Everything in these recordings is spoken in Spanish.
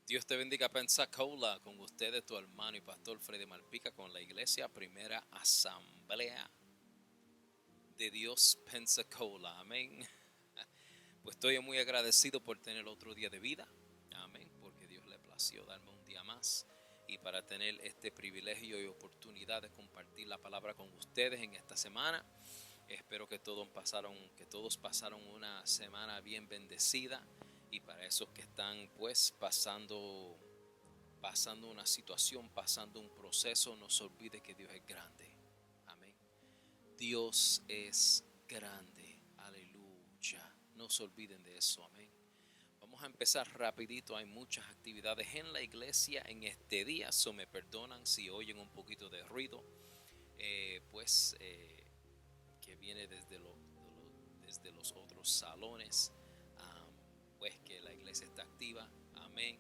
Dios te bendiga, Pensacola, con ustedes tu hermano y pastor Freddy Malpica con la iglesia Primera Asamblea de Dios Pensacola, amén. Pues estoy muy agradecido por tener otro día de vida, amén, porque Dios le plació darme un día más y para tener este privilegio y oportunidad de compartir la palabra con ustedes en esta semana. Espero que todos pasaron una semana bien bendecida y para esos que están pues pasando una situación, pasando un proceso, no se olvide que Dios es grande. Amén. Dios es grande. Aleluya. No se olviden de eso. Amén. Vamos a empezar rapidito. Hay muchas actividades en la iglesia en este día. So me perdonan si oyen un poquito de ruido. Que viene desde los otros salones. Pues que la iglesia está activa. Amén.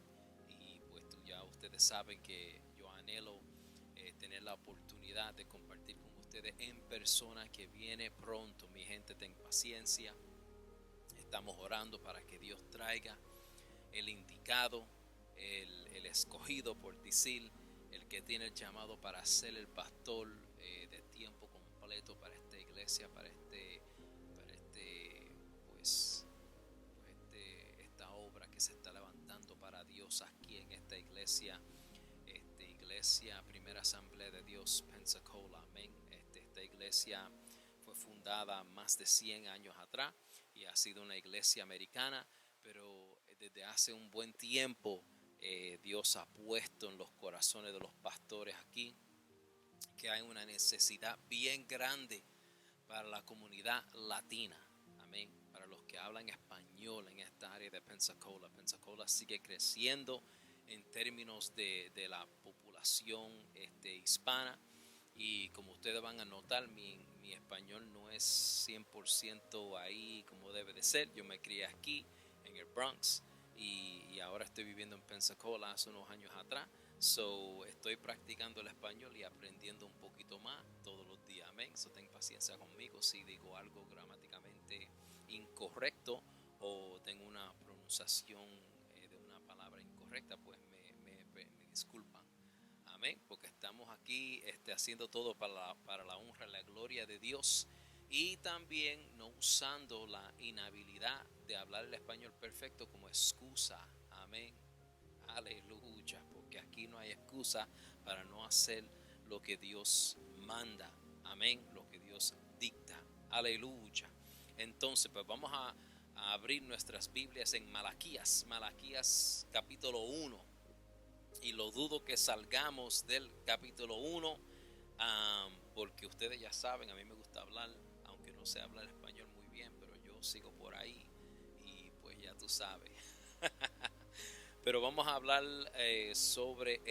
Y pues ya ustedes saben que yo anhelo tener la oportunidad de compartir con ustedes en persona, que viene pronto. Mi gente, ten paciencia. Estamos orando para que Dios traiga el indicado, el escogido, por decir, el que tiene el llamado para ser el pastor de tiempo completo para esta iglesia, pues, esta obra que se está levantando para Dios aquí en esta iglesia, iglesia Primera Asamblea de Dios Pensacola, amén. Esta iglesia fue fundada más de 100 años atrás y ha sido una iglesia americana, pero desde hace un buen tiempo Dios ha puesto en los corazones de los pastores aquí que hay una necesidad bien grande para la comunidad latina, amén, para los que hablan español en esta área de Pensacola. Pensacola sigue creciendo en términos de la población hispana, y como ustedes van a notar, mi español no es 100% ahí como debe de ser. Yo me crié aquí en el Bronx y ahora estoy viviendo en Pensacola hace unos años atrás. So estoy practicando el español y aprendiendo un poquito más todos los días. Amén. So ten paciencia conmigo si digo algo gramáticamente incorrecto o tengo una pronunciación de una palabra incorrecta, pues me disculpan. Amén, porque estamos aquí haciendo todo para la honra y la gloria de Dios, y también no usando la inhabilidad de hablar el español perfecto como excusa. Amén. Aleluya, porque aquí no hay excusa para no hacer lo que Dios manda. Amén, lo que Dios dicta. Aleluya. Entonces, pues vamos a abrir nuestras Biblias en Malaquías capítulo 1. Y lo dudo que salgamos del capítulo 1, porque ustedes ya saben, a mí me gusta hablar, aunque no sé hablar español muy bien, pero yo sigo por ahí y pues ya tú sabes. Pero vamos a hablar sobre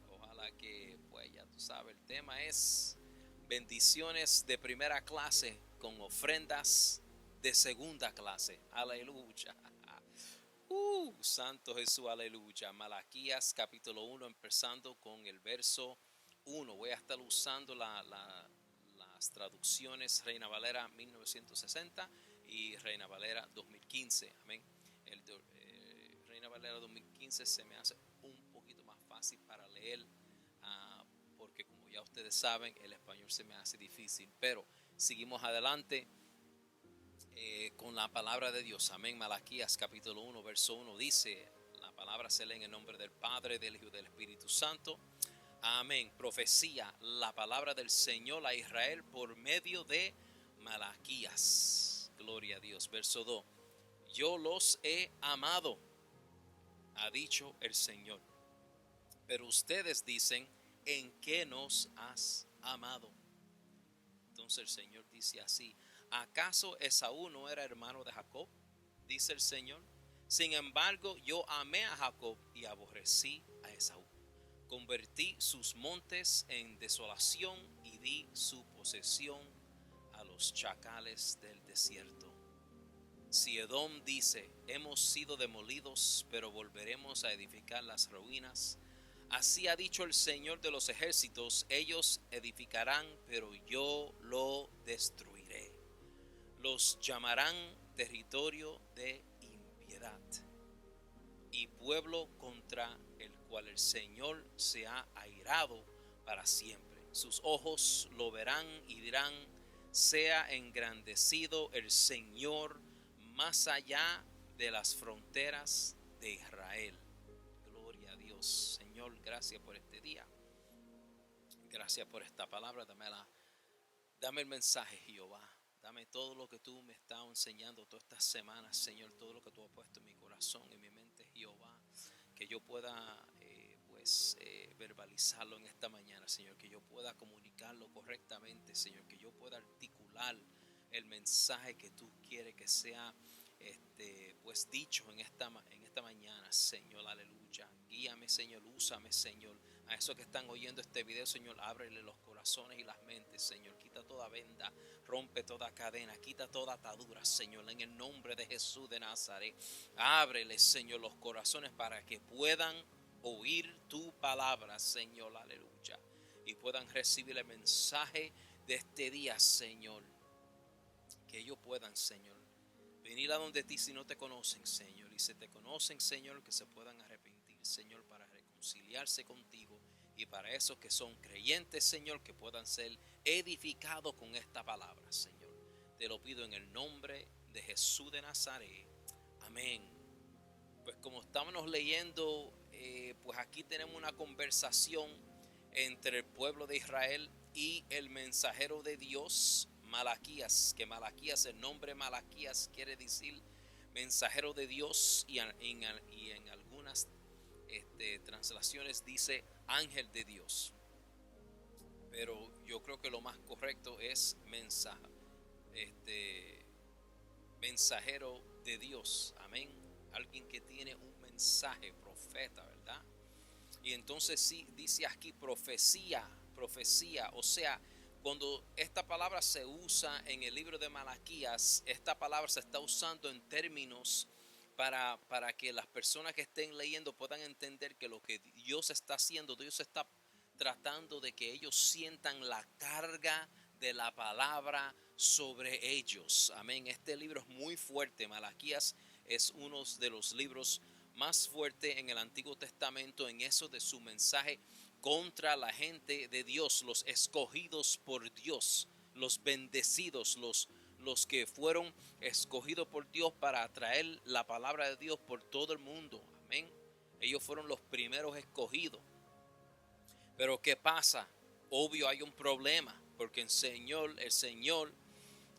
ojalá que pues ya tú sabes, el tema es bendiciones de primera clase con ofrendas de segunda clase. Aleluya. Santo Jesús, aleluya. Malaquías capítulo 1, empezando con el verso 1. Voy a estar usando las traducciones Reina Valera 1960 y Reina Valera 2015. Amén. Reina Valera 2015 se me hace un poquito más fácil para leer, porque como ya ustedes saben, el español se me hace difícil. Pero seguimos adelante con la palabra de Dios. Amén. Malaquías capítulo 1, verso 1 dice, la palabra se lee en el nombre del Padre, del Hijo y del Espíritu Santo. Amén. Profecía, la palabra del Señor a Israel por medio de Malaquías. Gloria a Dios. Verso 2. Yo los he amado, ha dicho el Señor. Pero ustedes dicen, ¿en qué nos has amado? Entonces el Señor dice así: ¿acaso Esaú no era hermano de Jacob? Dice el Señor. Sin embargo, yo amé a Jacob y aborrecí a Esaú. Convertí sus montes en desolación y di su posesión a los chacales del desierto. Si Edom dice, hemos sido demolidos, pero volveremos a edificar las ruinas, así ha dicho el Señor de los ejércitos, ellos edificarán, pero yo lo destruiré. Los llamarán territorio de impiedad, heredad y pueblo contra el cual el Señor se ha airado para siempre. Sus ojos lo verán y dirán: sea engrandecido el Señor más allá de las fronteras de Israel. Gloria a Dios. Señor, gracias por este día. Gracias por esta palabra. Dame el mensaje, Jehová. Dame todo lo que tú me estás enseñando todas estas semanas, Señor. Todo lo que tú has puesto en mi corazón, en mi mente, Jehová. Que yo pueda verbalizarlo en esta mañana, Señor. Que yo pueda comunicarlo correctamente, Señor. Que yo pueda articular el mensaje que tú quieres que sea pues dicho en esta mañana, Señor. Aleluya. Guíame, Señor. Úsame, Señor. A esos que están oyendo este video, Señor, ábrele los corazones y las mentes, Señor. Quita toda venda, rompe toda cadena, quita toda atadura, Señor, en el nombre de Jesús de Nazaret. Ábrele, Señor, los corazones para que puedan oír tu palabra, Señor, aleluya. Y puedan recibir el mensaje de este día, Señor. Que ellos puedan, Señor, venir a donde ti si no te conocen, Señor. Y si te conocen, Señor, que se puedan arrepentir, Señor, para reconciliarse contigo. Y para esos que son creyentes, Señor, que puedan ser edificados con esta palabra, Señor. Te lo pido en el nombre de Jesús de Nazaret. Amén. Pues como estábamos leyendo, pues aquí tenemos una conversación entre el pueblo de Israel y el mensajero de Dios, Malaquías. Que Malaquías, el nombre Malaquías quiere decir mensajero de Dios, y en algunas translaciones dice ángel de Dios, pero yo creo que lo más correcto es mensajero de Dios. Amén. Alguien que tiene un mensaje, profeta, ¿verdad? Y entonces sí dice aquí profecía, o sea, cuando esta palabra se usa en el libro de Malaquías, esta palabra se está usando en términos para que las personas que estén leyendo puedan entender que lo que Dios está haciendo, Dios está tratando de que ellos sientan la carga de la palabra sobre ellos. Amén. Este libro es muy fuerte. Malaquías es uno de los libros más fuertes en el Antiguo Testamento en eso de su mensaje contra la gente de Dios, los escogidos por Dios, los bendecidos, los que fueron escogidos por Dios para traer la palabra de Dios por todo el mundo. Amén. Ellos fueron los primeros escogidos. Pero ¿qué pasa? Obvio hay un problema, porque el Señor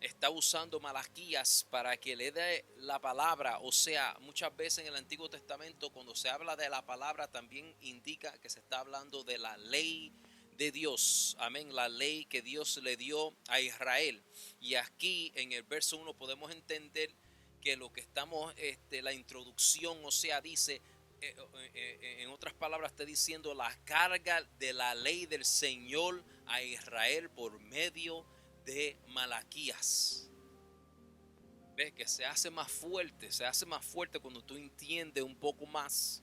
está usando Malaquías para que le dé la palabra. O sea, muchas veces en el Antiguo Testamento, cuando se habla de la palabra, también indica que se está hablando de la ley de Dios. Amén. La ley que Dios le dio a Israel. Y aquí en el verso 1 podemos entender que lo que estamos, la introducción, o sea, dice, en otras palabras, está diciendo la carga de la ley del Señor a Israel por medio de Malaquías. Ves que se hace más fuerte cuando tú entiendes un poco más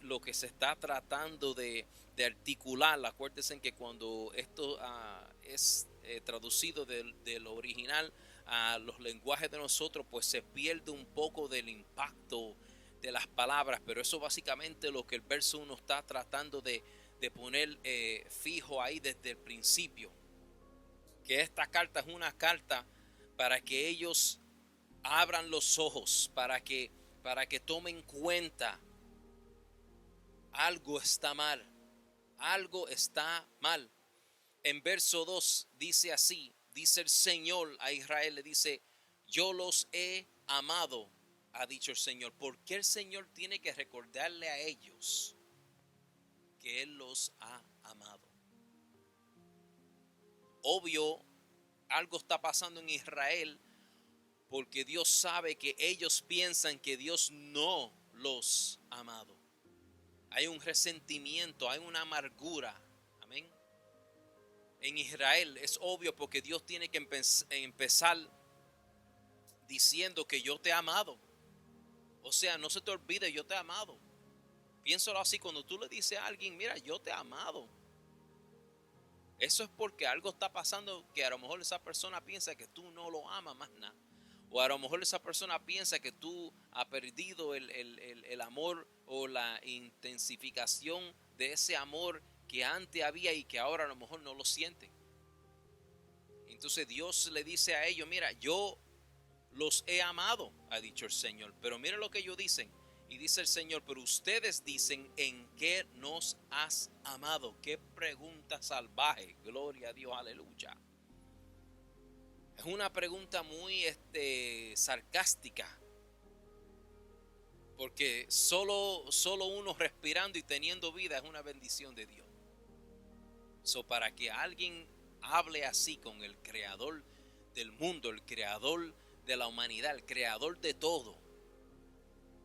lo que se está tratando de articular. Acuérdense en que cuando esto es traducido del original a los lenguajes de nosotros, pues se pierde un poco del impacto de las palabras, pero eso básicamente lo que el verso 1 está tratando de poner fijo ahí desde el principio, que esta carta es una carta para que ellos abran los ojos, para que tomen cuenta. Algo está mal. En verso 2 dice así, dice el Señor a Israel, le dice: yo los he amado, ha dicho el Señor. ¿Por qué el Señor tiene que recordarle a ellos que Él los ha amado? Obvio, algo está pasando en Israel, porque Dios sabe que ellos piensan que Dios no los ha amado. Hay un resentimiento, hay una amargura. Amén. En Israel es obvio, porque Dios tiene que empezar diciendo que yo te he amado. O sea, no se te olvide, yo te he amado. Piénsalo así, cuando tú le dices a alguien, mira, yo te he amado, eso es porque algo está pasando que a lo mejor esa persona piensa que tú no lo amas más nada. O a lo mejor esa persona piensa que tú has perdido el amor o la intensificación de ese amor que antes había y que ahora a lo mejor no lo sienten. Entonces Dios le dice a ellos, mira, yo los he amado, ha dicho el Señor. Pero miren lo que ellos dicen. Y dice el Señor, pero ustedes dicen, ¿en qué nos has amado? Qué pregunta salvaje. Gloria a Dios, aleluya. Es una pregunta muy sarcástica. Porque solo uno respirando y teniendo vida es una bendición de Dios. Para que alguien hable así con el creador del mundo, el creador de la humanidad, el creador de todo,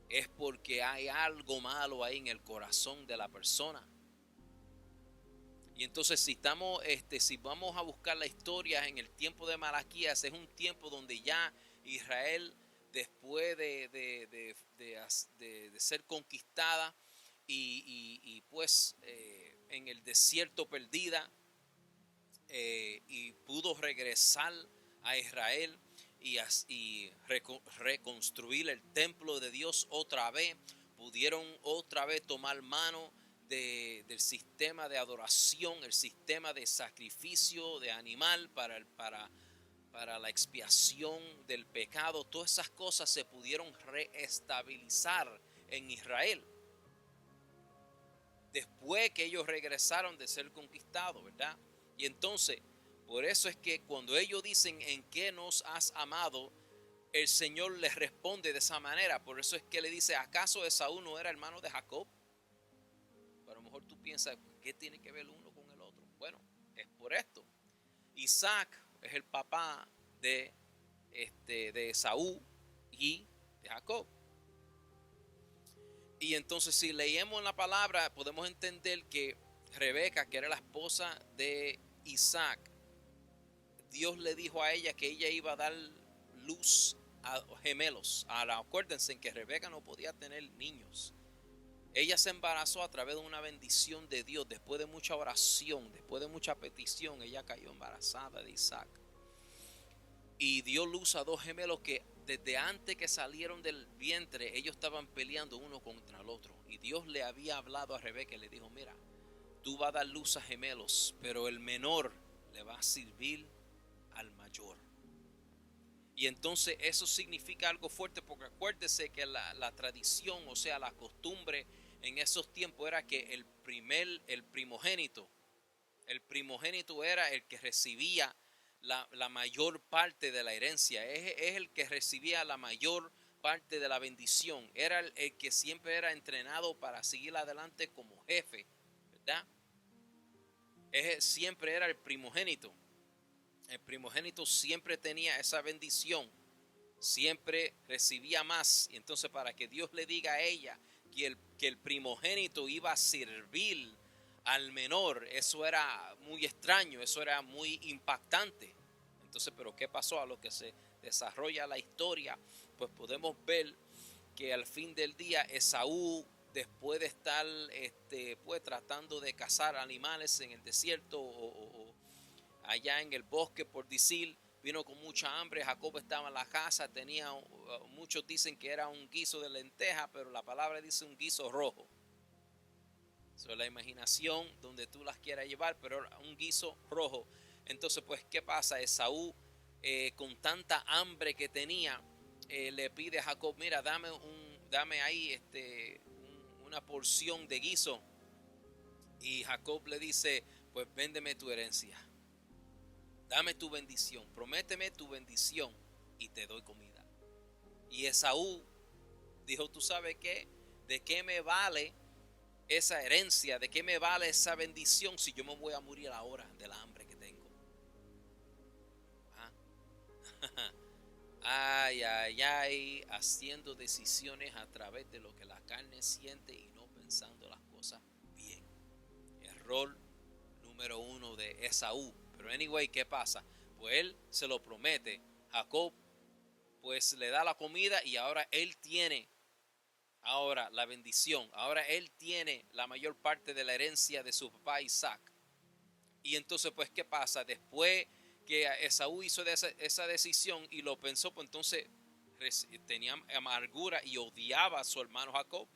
es porque hay algo malo ahí en el corazón de la persona. Y entonces si vamos a buscar la historia en el tiempo de Malaquías, es un tiempo donde ya Israel, después de ser conquistada y pues en el desierto perdida, y pudo regresar a Israel y reconstruir el templo de Dios otra vez, pudieron otra vez tomar mano del sistema de adoración, el sistema de sacrificio de animal para la expiación del pecado. Todas esas cosas se pudieron reestabilizar en Israel después que ellos regresaron de ser conquistados, ¿verdad? Y entonces, por eso es que cuando ellos dicen en qué nos has amado, el Señor les responde de esa manera. Por eso es que le dice, ¿acaso Esaú no era hermano de Jacob? Pero a lo mejor tú piensas, ¿qué tiene que ver uno con el otro? Bueno, es por esto. Isaac es el papá de Esaú y de Jacob. Y entonces si leemos la palabra podemos entender que Rebeca, que era la esposa de Isaac, Dios le dijo a ella que ella iba a dar luz a gemelos. Ahora acuérdense que Rebeca no podía tener niños. Ella se embarazó a través de una bendición de Dios. Después de mucha oración, después de mucha petición, ella cayó embarazada de Isaac. Y dio luz a dos gemelos que desde antes que salieron del vientre, ellos estaban peleando uno contra el otro. Y Dios le había hablado a Rebeca y le dijo, mira, tú vas a dar luz a gemelos, pero el menor le va a servir al mayor. Y entonces eso significa algo fuerte, porque acuérdese que la tradición, o sea, la costumbre en esos tiempos era que el primogénito era el que recibía la mayor parte de la herencia, es el que recibía la mayor parte de la bendición, era el que siempre era entrenado para seguir adelante como jefe, ¿verdad? Siempre era el primogénito. El primogénito siempre tenía esa bendición, siempre recibía más. Y entonces para que Dios le diga a ella que el primogénito iba a servir al menor, eso era muy extraño, eso era muy impactante. Entonces, pero ¿qué pasó? A lo que se desarrolla la historia, pues podemos ver que al fin del día Esaú, después de estar pues tratando de cazar animales en el desierto o allá en el bosque, por decir, vino con mucha hambre. Jacob estaba en la casa, tenía, muchos dicen que era un guiso de lenteja, pero la palabra dice un guiso rojo. Eso es la imaginación donde tú las quieras llevar, pero un guiso rojo. Entonces, pues, ¿qué pasa? Esaú, con tanta hambre que tenía, le pide a Jacob, mira, dame ahí una porción de guiso. Y Jacob le dice, pues véndeme tu herencia. Dame tu bendición, prométeme tu bendición y te doy comida. Y Esaú dijo, ¿tú sabes qué? ¿De qué me vale esa herencia? ¿De qué me vale esa bendición si yo me voy a morir ahora de la hambre que tengo? ¿Ah? Ay, ay, ay, haciendo decisiones a través de lo que la carne siente y no pensando las cosas bien. Error número 1 de Esaú. Pero anyway, ¿qué pasa? Pues él se lo promete. Jacob pues le da la comida y ahora él tiene la bendición. Ahora él tiene la mayor parte de la herencia de su papá Isaac. Y entonces pues ¿qué pasa? Después que Esaú hizo esa decisión y lo pensó, pues entonces tenía amargura y odiaba a su hermano Jacob.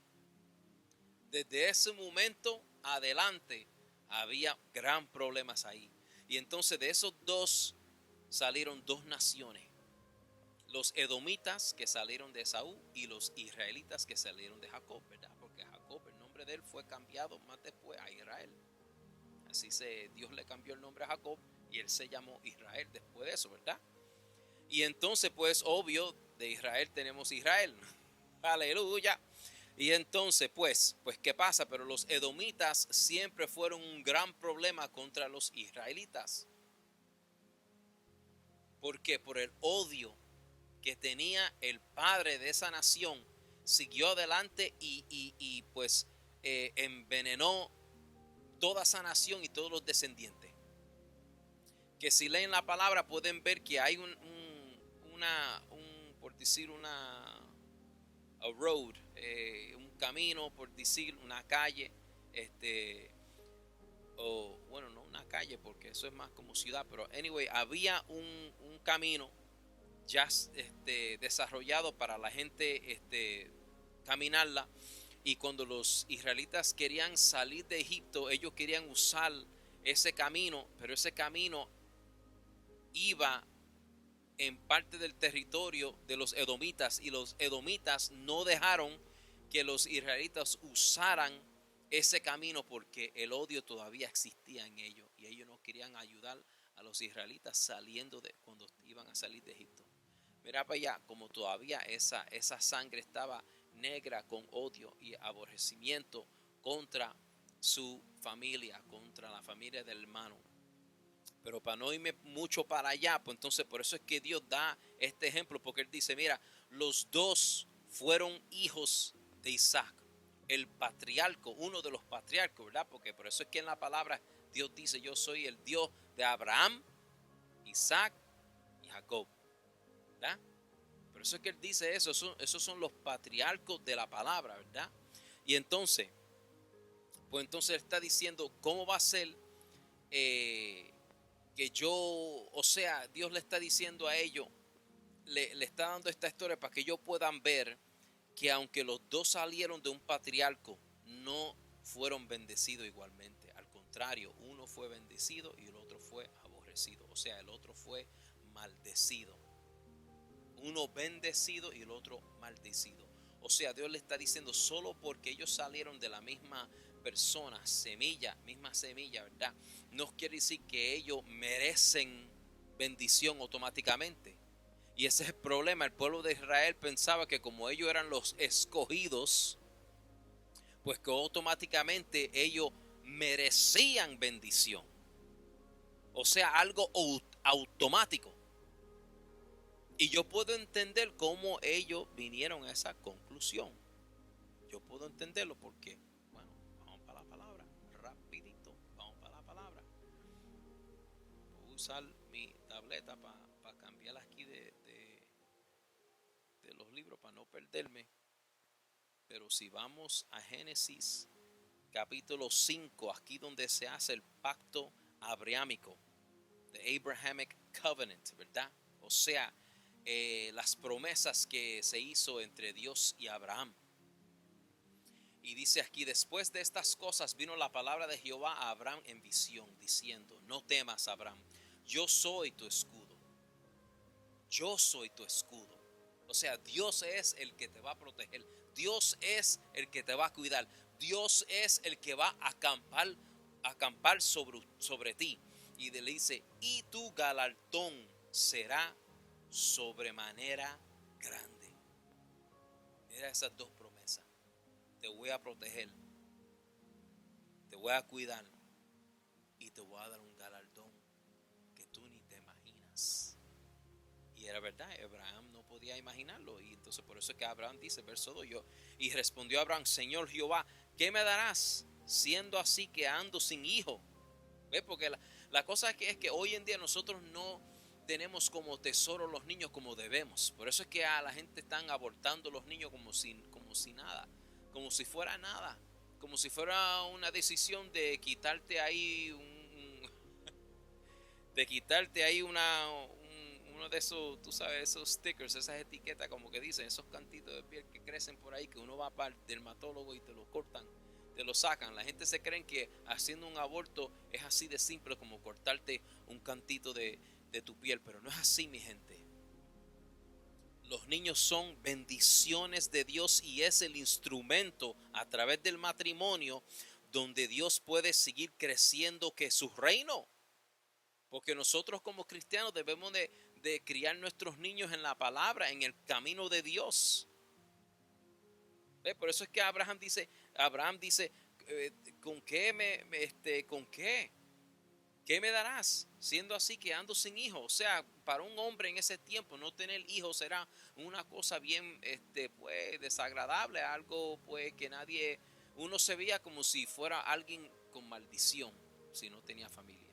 Desde ese momento adelante había gran problemas ahí. Y entonces de esos dos salieron dos naciones. Los edomitas que salieron de Esaú y los israelitas que salieron de Jacob, ¿verdad? Porque Jacob, el nombre de él fue cambiado más después a Israel. Dios le cambió el nombre a Jacob y él se llamó Israel después de eso, ¿verdad? Y entonces, pues, obvio, de Israel tenemos Israel. Aleluya. Y entonces, pues, ¿qué pasa? Pero los edomitas siempre fueron un gran problema contra los israelitas. ¿Por qué? Por el odio que tenía el padre de esa nación. Siguió adelante y pues envenenó toda esa nación y todos los descendientes. Que si leen la palabra pueden ver que hay por decir a road, un camino, por decir una calle, o bueno, no una calle porque eso es más como ciudad, pero anyway, había un camino ya desarrollado para la gente caminarla. Y cuando los israelitas querían salir de Egipto, ellos querían usar ese camino, pero ese camino iba en parte del territorio de los edomitas, y los edomitas no dejaron que los israelitas usaran ese camino porque el odio todavía existía en ellos y ellos no querían ayudar a los israelitas saliendo cuando iban a salir de Egipto. Mira para allá, como todavía esa sangre estaba negra con odio y aborrecimiento contra su familia, contra la familia del hermano. Pero para no irme mucho para allá, pues entonces por eso es que Dios da este ejemplo, porque Él dice, mira, los dos fueron hijos de Isaac, el patriarca, uno de los patriarcas, ¿verdad? Porque por eso es que en la palabra Dios dice, yo soy el Dios de Abraham, Isaac y Jacob, ¿verdad? Por eso es que Él dice eso, esos son los patriarcas de la palabra, ¿verdad? Y entonces, pues entonces está diciendo, ¿cómo va a ser que yo, o sea, Dios le está diciendo a ellos, le está dando esta historia para que ellos puedan ver que aunque los dos salieron de un patriarca, no fueron bendecidos igualmente. Al contrario, uno fue bendecido y el otro fue aborrecido. O sea, el otro fue maldecido. Uno bendecido y el otro maldecido. O sea, Dios le está diciendo, solo porque ellos salieron de la misma persona, misma semilla, ¿verdad? No quiere decir que ellos merecen bendición automáticamente. Y ese es el problema. El pueblo de Israel pensaba que como ellos eran los escogidos, pues que automáticamente ellos merecían bendición. O sea, algo automático. Y yo puedo entender cómo ellos vinieron a esa conclusión. Yo puedo entenderlo porque, bueno, vamos para la palabra, rapidito, vamos para la palabra. Voy a usar mi tableta para cambiar aquí de los libros para no perderme. Pero si vamos a Génesis capítulo 5, aquí donde se hace el pacto abrahámico, the Abrahamic Covenant, ¿verdad? O sea, las promesas que se hizo entre Dios y Abraham. Y dice aquí, después de estas cosas vino la palabra de Jehová a Abraham en visión, diciendo, no temas, Abraham, yo soy tu escudo. Yo soy tu escudo. O sea, Dios es el que te va a proteger. Dios es el que te va a cuidar. Dios es el que va a acampar sobre ti. Y le dice, y tu galardón será sobremanera grande. Mira esas dos promesas. Te voy a proteger, te voy a cuidar y te voy a dar un galardón que tú ni te imaginas. Y era verdad, Abraham no podía imaginarlo. Y entonces por eso es que Abraham dice, verso 2, y respondió Abraham, Señor Jehová, ¿qué me darás siendo así que ando sin hijo? ¿Ves? Porque la cosa es que hoy en día nosotros no tenemos como tesoro los niños como debemos. Por eso es que a la gente están abortando los niños como si nada, como si fuera nada, como si fuera una decisión de quitarte ahí de quitarte ahí uno de esos, tú sabes, esos stickers, esas etiquetas como que dicen, esos cantitos de piel que crecen por ahí, que uno va para el dermatólogo y te lo cortan, te lo sacan. La gente se cree que haciendo un aborto es así de simple como cortarte un cantito de tu piel, pero no es así, mi gente. Los niños son bendiciones de Dios y es el instrumento a través del matrimonio donde Dios puede seguir creciendo que su reino. Porque nosotros como cristianos debemos de criar nuestros niños en la palabra, en el camino de Dios. ¿Ve? Por eso es que Abraham dice, ¿con qué con qué? ¿Qué me darás? Siendo así que ando sin hijos. O sea, para un hombre en ese tiempo no tener hijos era una cosa bien pues desagradable, algo pues que nadie, uno se veía como si fuera alguien con maldición si no tenía familia.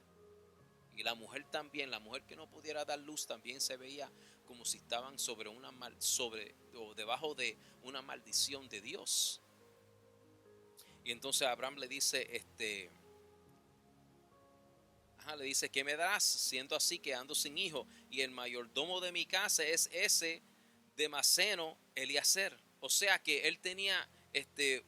Y la mujer también, la mujer que no pudiera dar luz también se veía como si estaban sobre o debajo de una maldición de Dios. Y entonces Abraham le dice, le dice, ¿qué me darás? Siendo así que ando sin hijo, y el mayordomo de mi casa es ese Damaseno Eliezer. O sea que él tenía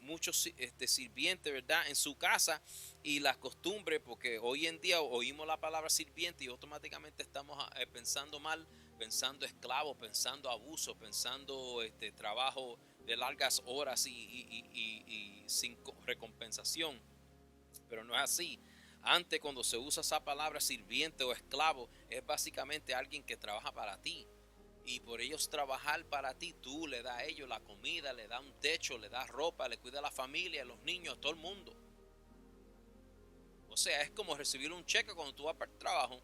muchos sirvientes, ¿verdad? En su casa, y las costumbres, porque hoy en día oímos la palabra sirviente y automáticamente estamos pensando mal, pensando esclavos, pensando abuso, pensando trabajo de largas horas y sin recompensación. Pero no es así. Antes, cuando se usa esa palabra sirviente o esclavo, es básicamente alguien que trabaja para ti. Y por ellos trabajar para ti, tú le das a ellos la comida, le das un techo, le das ropa, le cuida a la familia, a los niños, a todo el mundo. O sea, es como recibir un cheque cuando tú vas para el trabajo.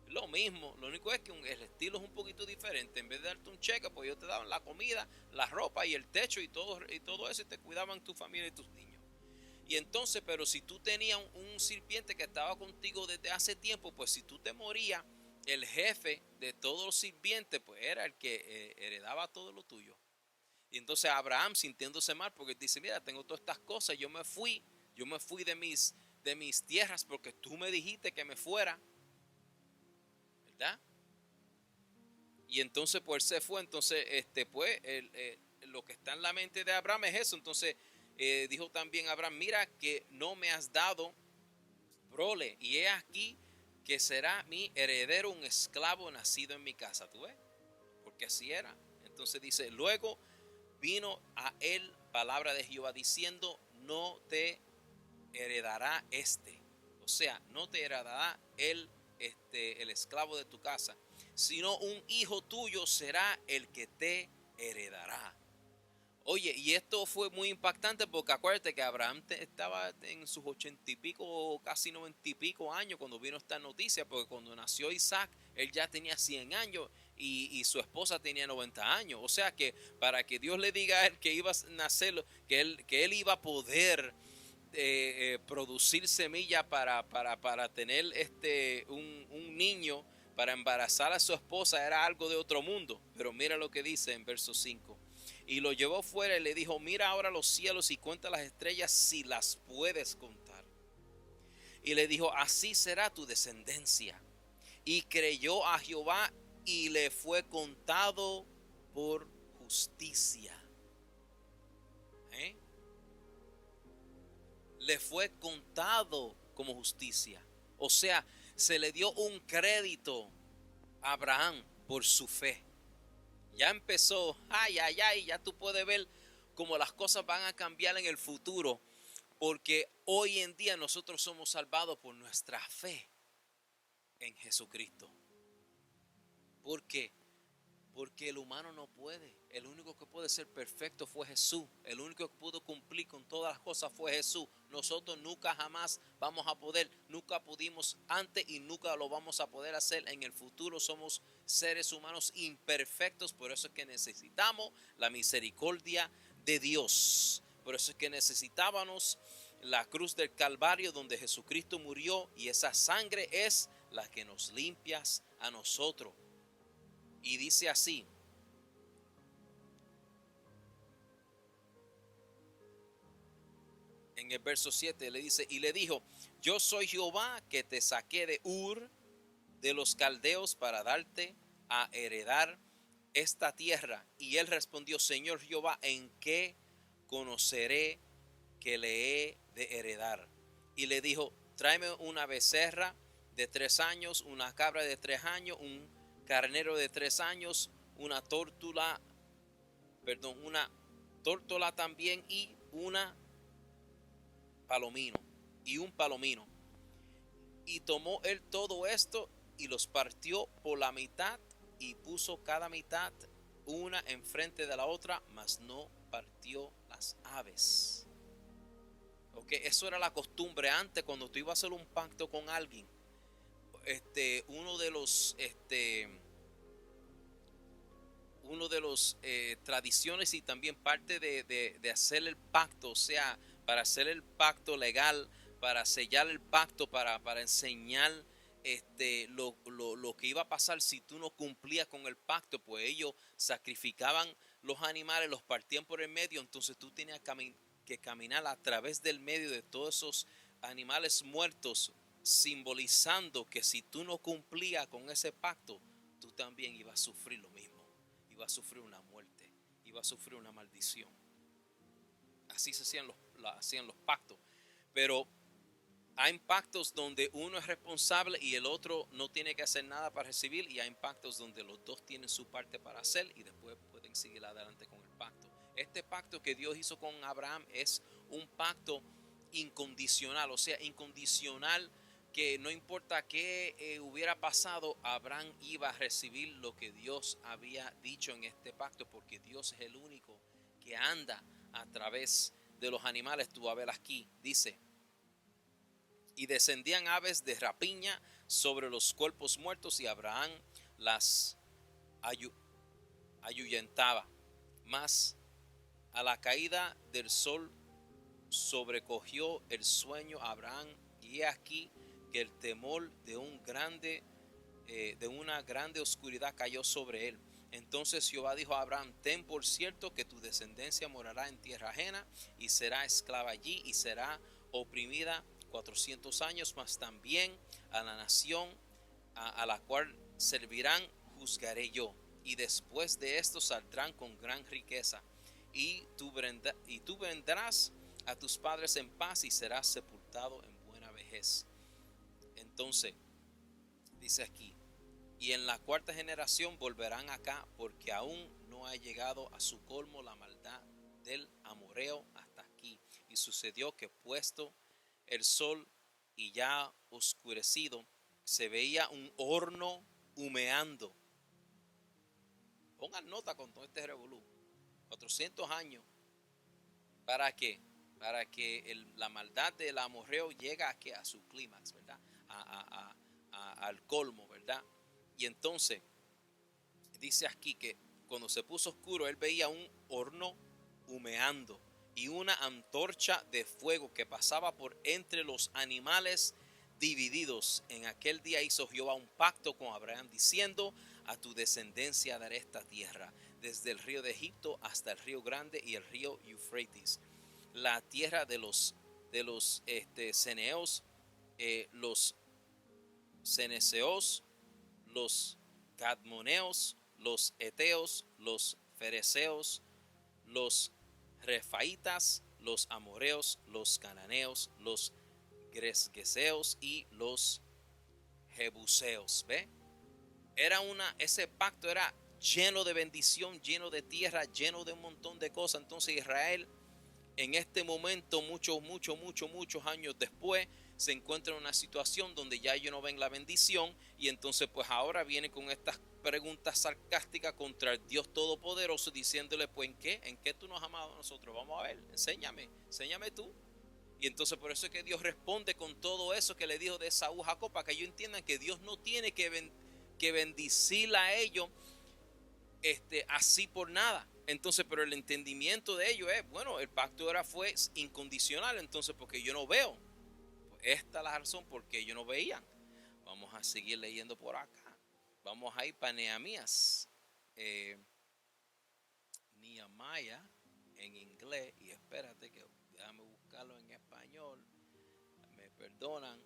Lo mismo, lo único es que el estilo es un poquito diferente. En vez de darte un cheque, pues ellos te daban la comida, la ropa y el techo y todo eso, y te cuidaban tu familia y tus niños. Y entonces, pero si tú tenías un sirviente que estaba contigo desde hace tiempo, pues si tú te morías, el jefe de todos los sirvientes, pues era el que heredaba todo lo tuyo. Y entonces Abraham, sintiéndose mal, porque dice, mira, tengo todas estas cosas, yo me fui de mis tierras porque tú me dijiste que me fuera, ¿verdad? Y entonces pues él se fue. Entonces pues lo que está en la mente de Abraham es eso. Entonces dijo también Abraham, mira que no me has dado prole, y he aquí que será mi heredero un esclavo nacido en mi casa. ¿Tú ves? Porque así era. Entonces dice, luego vino a él palabra de Jehová diciendo, no te heredará o sea, no te heredará el esclavo de tu casa, sino un hijo tuyo será el que te heredará. Oye, y esto fue muy impactante porque acuérdate que Abraham estaba en sus 80 y pico, casi 90 y pico años cuando vino esta noticia, porque cuando nació Isaac, él ya tenía 100 años y su esposa tenía 90 años. O sea que para que Dios le diga a él que iba a nacer, que él iba a poder producir semilla para tener un niño, para embarazar a su esposa, era algo de otro mundo. Pero mira lo que dice en verso 5. Y lo llevó fuera y le dijo, mira ahora los cielos y cuenta las estrellas si las puedes contar. Y le dijo, así será tu descendencia. Y creyó a Jehová y le fue contado por justicia. ¿Eh? Le fue contado como justicia. O sea, se le dio un crédito a Abraham por su fe. Ya empezó, ya tú puedes ver cómo las cosas van a cambiar en el futuro, porque hoy en día nosotros somos salvados por nuestra fe en Jesucristo. ¿Por qué? Porque el humano no puede. El único que puede ser perfecto fue Jesús. El único que pudo cumplir con todas las cosas fue Jesús. Nosotros nunca jamás vamos a poder, nunca pudimos antes y nunca lo vamos a poder hacer en el futuro. Somos seres humanos imperfectos, por eso es que necesitamos la misericordia de Dios. Por eso es que necesitábamos la cruz del Calvario donde Jesucristo murió, y esa sangre es la que nos limpia a nosotros. Y dice así, en el verso 7 le dice, y le dijo, yo soy Jehová que te saqué de Ur de los caldeos para darte a heredar esta tierra. Y él respondió, Señor Jehová, ¿en qué conoceré que le he de heredar? Y le dijo, tráeme una becerra de 3 años, una cabra de 3 años, un carnero de 3 años, una tórtola también y un palomino. Y tomó él todo esto y los partió por la mitad y puso cada mitad una enfrente de la otra, mas no partió las aves. Ok, eso era la costumbre antes cuando tú ibas a hacer un pacto con alguien. Uno de los tradiciones y también parte de hacer el pacto, o sea, para hacer el pacto legal, para sellar el pacto, para enseñar lo que iba a pasar si tú no cumplías con el pacto, pues ellos sacrificaban los animales, los partían por el medio, entonces tú tenías que caminar a través del medio de todos esos animales muertos, simbolizando que si tú no cumplías con ese pacto, tú también ibas a sufrir lo mismo, ibas a sufrir una muerte, ibas a sufrir una maldición. Así se hacían los pactos, pero hay pactos donde uno es responsable y el otro no tiene que hacer nada para recibir, y hay pactos donde los dos tienen su parte para hacer y después pueden seguir adelante con el pacto. Este pacto que Dios hizo con Abraham es un pacto incondicional, o sea, incondicional, que no importa qué hubiera pasado, Abraham iba a recibir lo que Dios había dicho en este pacto, porque Dios es el único que anda a través de los animales. Tú vas a ver aquí, dice, y descendían aves de rapiña sobre los cuerpos muertos, y Abraham las ahuyentaba. Mas a la caída del sol sobrecogió el sueño a Abraham, y he aquí que el temor de una grande oscuridad cayó sobre él. Entonces Jehová dijo a Abraham, ten por cierto que tu descendencia morará en tierra ajena y será esclava allí y será oprimida 400 años, mas también a la nación a la cual servirán juzgaré yo, y después de esto saldrán con gran riqueza, y tú vendrás a tus padres en paz y serás sepultado en buena vejez. Entonces dice aquí, y en la cuarta generación volverán acá, porque aún no ha llegado a su colmo la maldad del amorreo hasta aquí. Y sucedió que puesto el sol y ya oscurecido, se veía un horno humeando. Pongan nota con todo este revolú. 400 años. ¿Para qué? Para que la maldad del amorreo llegue a su clímax, ¿verdad? Al colmo, ¿verdad? Y entonces dice aquí que cuando se puso oscuro, él veía un horno humeando y una antorcha de fuego que pasaba por entre los animales divididos. En aquel día hizo Jehová un pacto con Abraham, diciendo, a tu descendencia daré esta tierra, desde el río de Egipto hasta el río grande y el río Eufrates, la tierra de los ceneos, los ceneseos, los cadmoneos, los eteos, los fereceos, los refaitas, los amoreos, los cananeos, los gresgeseos y los jebuseos. ¿Ve? Ese pacto era lleno de bendición, lleno de tierra, lleno de un montón de cosas. Entonces Israel, en este momento, muchos años después, se encuentra en una situación donde ya ellos no ven la bendición, y entonces pues ahora viene con estas preguntas sarcásticas contra el Dios Todopoderoso, diciéndole, pues ¿en qué tú nos has amado a nosotros? Vamos a ver, enséñame tú. Y entonces por eso es que Dios responde con todo eso que le dijo de Esaú a Jacob, para que ellos entiendan que Dios no tiene que bendecir a ellos así por nada. Entonces, pero el entendimiento de ellos es, bueno, el pacto fue incondicional, entonces porque yo no veo. Pues esta es la razón porque ellos no veían. Vamos a seguir leyendo por acá. Vamos a ir para Nehemías. Nehemiah en inglés, y espérate que déjame buscarlo en español. Me perdonan.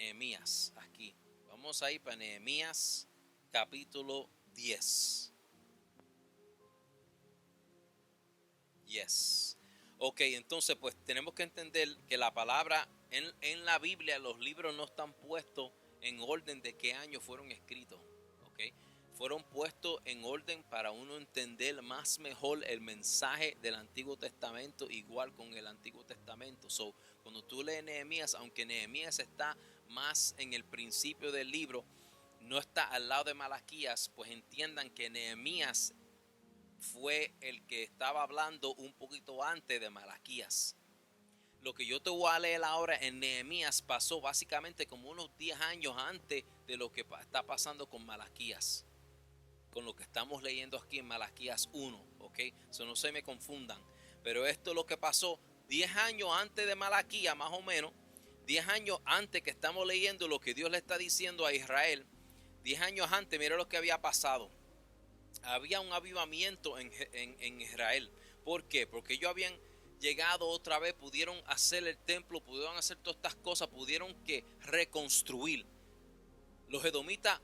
Nehemías, aquí. Vamos a ir para Nehemías capítulo 10. Yes. Ok, entonces pues tenemos que entender que la palabra en la Biblia, los libros no están puestos en orden de qué año fueron escritos. Ok, fueron puestos en orden para uno entender más mejor el mensaje del Antiguo Testamento, igual con el Antiguo Testamento. So, cuando tú lees Nehemías, aunque Nehemías está más en el principio del libro, no está al lado de Malaquías, pues entiendan que Nehemías fue el que estaba hablando un poquito antes de Malaquías. Lo que yo te voy a leer ahora en Nehemías pasó básicamente como unos 10 años antes de lo que está pasando con Malaquías, con lo que estamos leyendo aquí en Malaquías 1, ¿ok? So no se me confundan, pero esto es lo que pasó 10 años antes de Malaquías, más o menos, 10 años antes que estamos leyendo lo que Dios le está diciendo a Israel. 10 años antes, mira lo que había pasado. Había un avivamiento en Israel. ¿Por qué? Porque ellos habían llegado otra vez, pudieron hacer el templo, pudieron hacer todas estas cosas, pudieron que reconstruir. Los edomitas,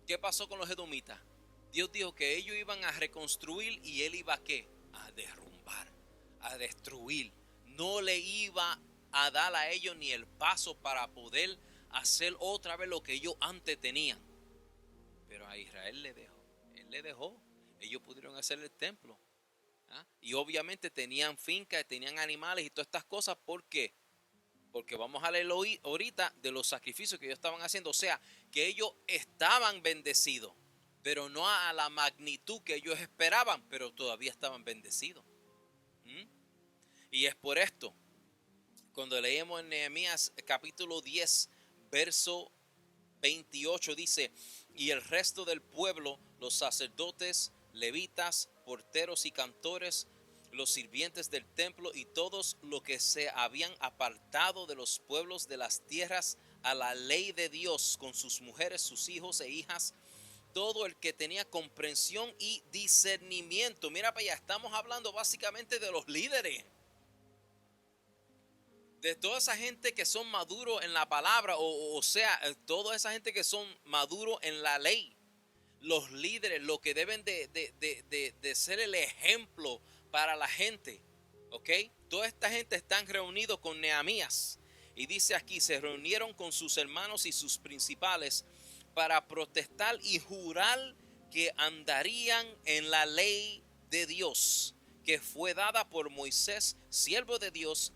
¿qué pasó con los edomitas? Dios dijo que ellos iban a reconstruir y él iba a ¿qué? A derrumbar, a destruir. No le iba a dar a ellos ni el paso para poder hacer otra vez lo que ellos antes tenían. Pero a Israel le dejó. Él le dejó. Ellos pudieron hacer el templo. ¿Ah? Y obviamente tenían fincas, tenían animales y todas estas cosas. ¿Por qué? Porque vamos a leerlo ahorita de los sacrificios que ellos estaban haciendo. O sea, que ellos estaban bendecidos, pero no a la magnitud que ellos esperaban, pero todavía estaban bendecidos. Y es por esto, cuando leemos en Nehemías capítulo 10, verso 28, dice: y el resto del pueblo, los sacerdotes, levitas, porteros y cantores, los sirvientes del templo y todos los que se habían apartado de los pueblos de las tierras a la ley de Dios, con sus mujeres, sus hijos e hijas, todo el que tenía comprensión y discernimiento. Mira para allá, estamos hablando básicamente de los líderes, de toda esa gente que son maduros en la palabra, o sea, toda esa gente que son maduros en la ley. Los líderes, lo que deben de ser el ejemplo para la gente, ¿ok? Toda esta gente están reunidos con Nehemías. Y dice aquí, se reunieron con sus hermanos y sus principales para protestar y jurar que andarían en la ley de Dios, que fue dada por Moisés, siervo de Dios,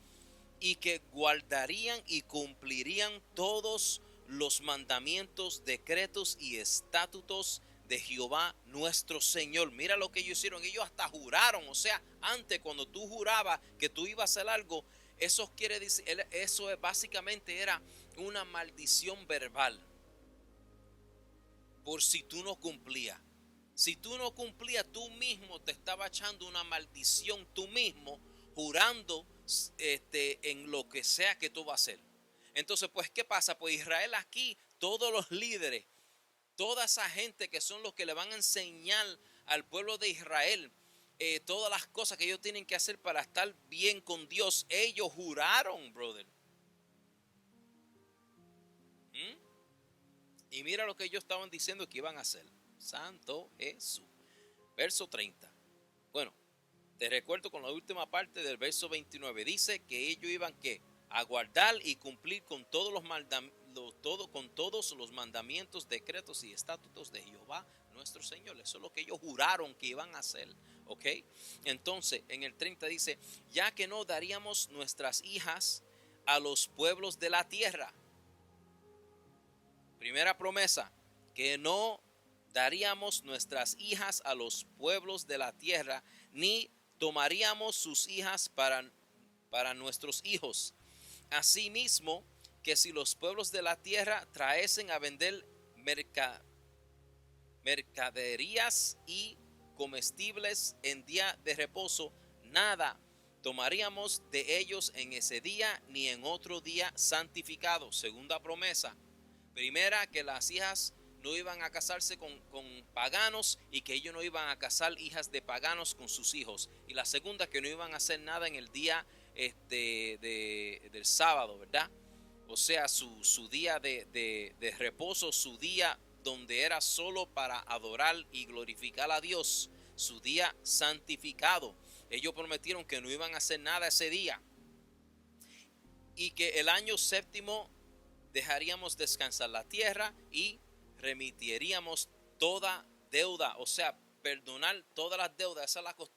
y que guardarían y cumplirían todos los mandamientos, decretos y estatutos de Jehová nuestro Señor. Mira lo que ellos hicieron. Ellos hasta juraron. O sea, antes cuando tú jurabas que tú ibas a hacer algo, eso quiere decir, eso básicamente era una maldición verbal por si tú no cumplías. Si tú no cumplías, tú mismo te estaba echando una maldición, tú mismo jurando en lo que sea que tú vas a hacer. Entonces, pues, ¿qué pasa? Pues Israel aquí, todos los líderes, toda esa gente que son los que le van a enseñar al pueblo de Israel todas las cosas que ellos tienen que hacer para estar bien con Dios, ellos juraron, brother. Y mira lo que ellos estaban diciendo que iban a hacer. Santo Jesús. Verso 30. Bueno, te recuerdo con la última parte del verso 29. Dice que ellos iban ¿qué? A guardar y cumplir con todos los mandamientos, decretos y estatutos de Jehová nuestro Señor. Eso es lo que ellos juraron que iban a hacer. ¿Ok? Entonces, en el 30 dice: ya que no daríamos nuestras hijas a los pueblos de la tierra. Primera promesa, que no daríamos nuestras hijas a los pueblos de la tierra, ni tomaríamos sus hijas para nuestros hijos. Asimismo, que si los pueblos de la tierra traesen a vender mercaderías y comestibles en día de reposo, nada tomaríamos de ellos en ese día ni en otro día santificado. Segunda promesa. Primera, que las hijas no iban a casarse con paganos y que ellos no iban a casar hijas de paganos con sus hijos. Y la segunda, que no iban a hacer nada en el día del sábado, ¿verdad? o sea, su día de reposo, su día donde era solo para adorar y glorificar a Dios, su día santificado. Ellos prometieron que no iban a hacer nada ese día y que el año séptimo dejaríamos descansar la tierra y remitiríamos toda deuda, o sea, perdonar todas las deudas.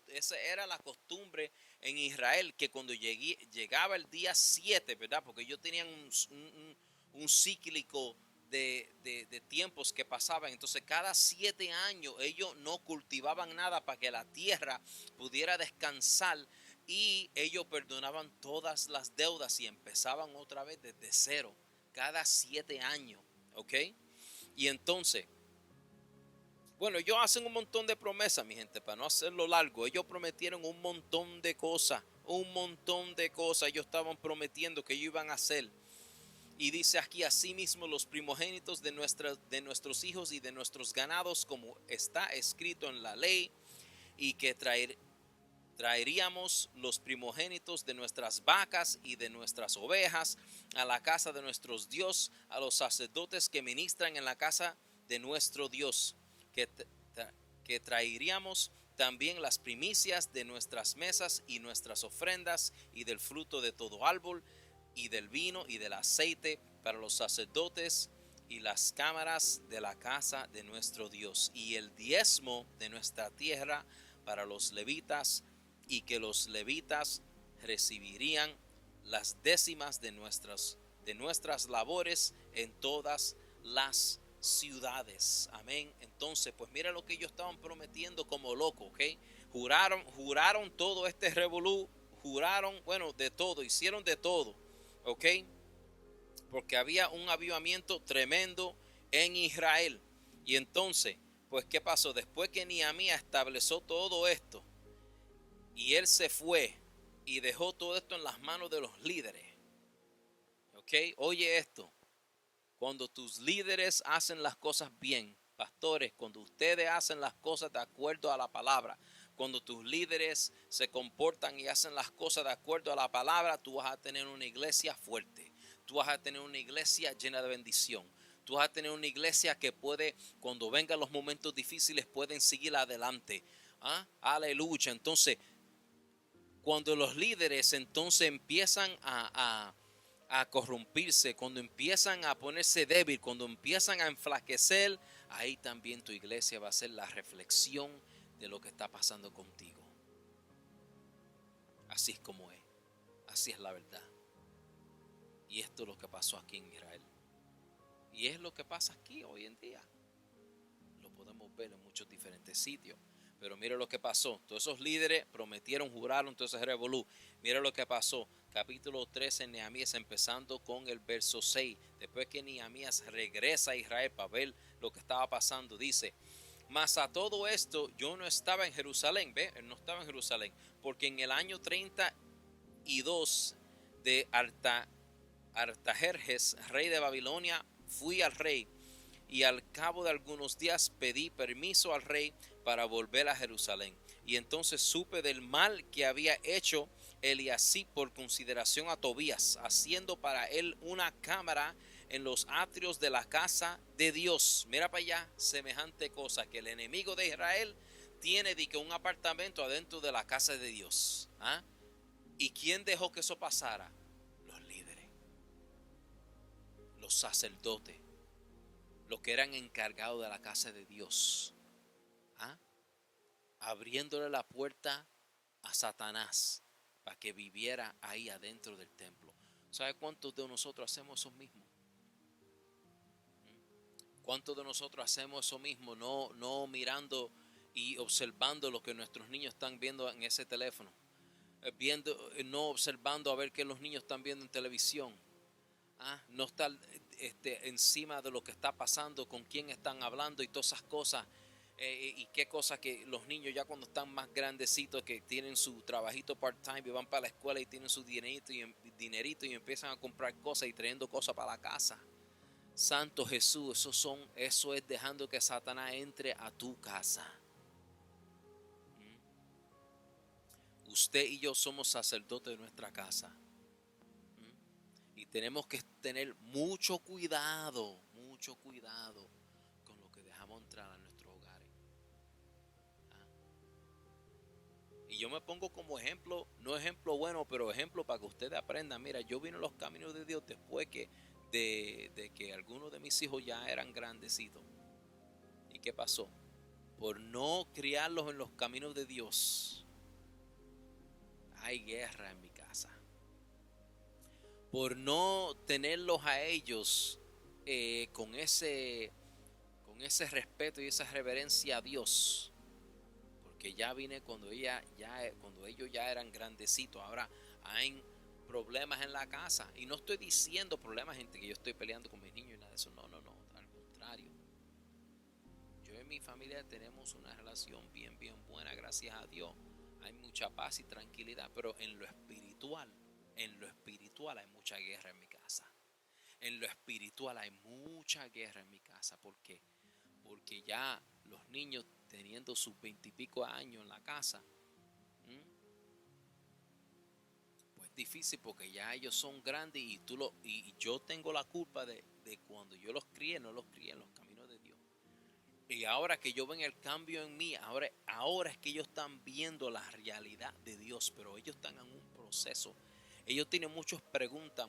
Esa era la costumbre en Israel, que cuando llegaba el día 7, ¿verdad? Porque ellos tenían un cíclico de tiempos que pasaban. Entonces cada 7 años ellos no cultivaban nada para que la tierra pudiera descansar, y ellos perdonaban todas las deudas y empezaban otra vez desde cero cada 7 años, ¿ok? Y entonces, bueno, ellos hacen un montón de promesas, mi gente, para no hacerlo largo. Ellos prometieron un montón de cosas, un montón de cosas. Ellos estaban prometiendo que ellos iban a hacer. Y dice aquí: asimismo los primogénitos de nuestros hijos y de nuestros ganados, como está escrito en la ley, y que traeríamos los primogénitos de nuestras vacas y de nuestras ovejas a la casa de nuestro Dios, a los sacerdotes que ministran en la casa de nuestro Dios, que traeríamos también las primicias de nuestras mesas y nuestras ofrendas, y del fruto de todo árbol, y del vino y del aceite para los sacerdotes y las cámaras de la casa de nuestro Dios, y el diezmo de nuestra tierra para los levitas, y que los levitas recibirían las décimas de nuestras labores en todas las ciudades. Amén. Entonces, pues mira lo que ellos estaban prometiendo como locos, ¿ok? Juraron todo este revolú, juraron, bueno, de todo, hicieron de todo, ¿ok? Porque había un avivamiento tremendo en Israel. Y entonces, pues ¿qué pasó? Después que Nehemías estableció todo esto, y él se fue y dejó todo esto en las manos de los líderes. ¿Ok? Oye esto. Cuando tus líderes hacen las cosas bien, pastores, cuando ustedes hacen las cosas de acuerdo a la palabra, cuando tus líderes se comportan y hacen las cosas de acuerdo a la palabra, tú vas a tener una iglesia fuerte. Tú vas a tener una iglesia llena de bendición. Tú vas a tener una iglesia que puede, cuando vengan los momentos difíciles, pueden seguir adelante. ¿Ah? Aleluya. Entonces, cuando los líderes entonces empiezan a corrompirse, cuando empiezan a ponerse débil, cuando empiezan a enflaquecer, ahí también tu iglesia va a ser la reflexión de lo que está pasando contigo. Así es como es, así es la verdad. Y esto es lo que pasó aquí en Israel. Y es lo que pasa aquí hoy en día. Lo podemos ver en muchos diferentes sitios. Pero mire lo que pasó. Todos esos líderes prometieron, juraron, entonces revolú. Mire lo que pasó. Capítulo 13 en Nehemías, empezando con el verso 6. Después que Nehemías regresa a Israel para ver lo que estaba pasando, dice: mas a todo esto yo no estaba en Jerusalén. ¿Ve? Él no estaba en Jerusalén. Porque en el año 32 de Artajerjes, rey de Babilonia, fui al rey, y al cabo de algunos días pedí permiso al rey para volver a Jerusalén. Y entonces supe del mal que había hecho Eliasib por consideración a Tobías, haciendo para él una cámara en los atrios de la casa de Dios. Mira para allá, semejante cosa, que el enemigo de Israel tiene de que un apartamento adentro de la casa de Dios. ¿Ah? ¿Y quién dejó que eso pasara? Los líderes, los sacerdotes, los que eran encargados de la casa de Dios. ¿Ah? Abriéndole la puerta a Satanás para que viviera ahí adentro del templo. ¿Sabe cuántos de nosotros hacemos eso mismo? ¿Cuántos de nosotros hacemos eso mismo? No mirando y observando lo que nuestros niños están viendo en ese teléfono. No observando a ver qué los niños están viendo en televisión. No estar encima de lo que está pasando, con quién están hablando y todas esas cosas. Y qué cosas que los niños ya cuando están más grandecitos, que tienen su trabajito part-time y van para la escuela y tienen su dinerito y empiezan a comprar cosas y trayendo cosas para la casa. Santo Jesús, eso es dejando que Satanás entre a tu casa. Usted y yo somos sacerdotes de nuestra casa. Y tenemos que tener mucho cuidado con lo que dejamos entrar a nuestros hogares. Y yo me pongo como ejemplo, no ejemplo bueno, pero ejemplo para que ustedes aprendan. Mira, yo vine a los caminos de Dios después de que algunos de mis hijos ya eran grandecitos. ¿Y qué pasó? Por no criarlos en los caminos de Dios, hay guerra en mi casa. Por no tenerlos a ellos con ese respeto y esa reverencia a Dios, porque ya vine cuando ellos ya eran grandecitos. Ahora hay problemas en la casa, y no estoy diciendo problemas, gente, que yo estoy peleando con mis niños y nada de eso. No, al contrario. Yo y mi familia tenemos una relación bien buena, gracias a Dios. Hay mucha paz y tranquilidad, pero en lo espiritual hay mucha guerra en mi casa. En lo espiritual hay mucha guerra en mi casa. ¿Por qué? Porque ya los niños teniendo sus 20 y pico años en la casa, pues difícil, porque ya ellos son grandes y yo tengo la culpa de cuando yo los crié, no los crié en los caminos de Dios. Y ahora que yo ven el cambio en mí, ahora es que ellos están viendo la realidad de Dios, pero ellos están en un proceso. Ellos tienen muchas preguntas,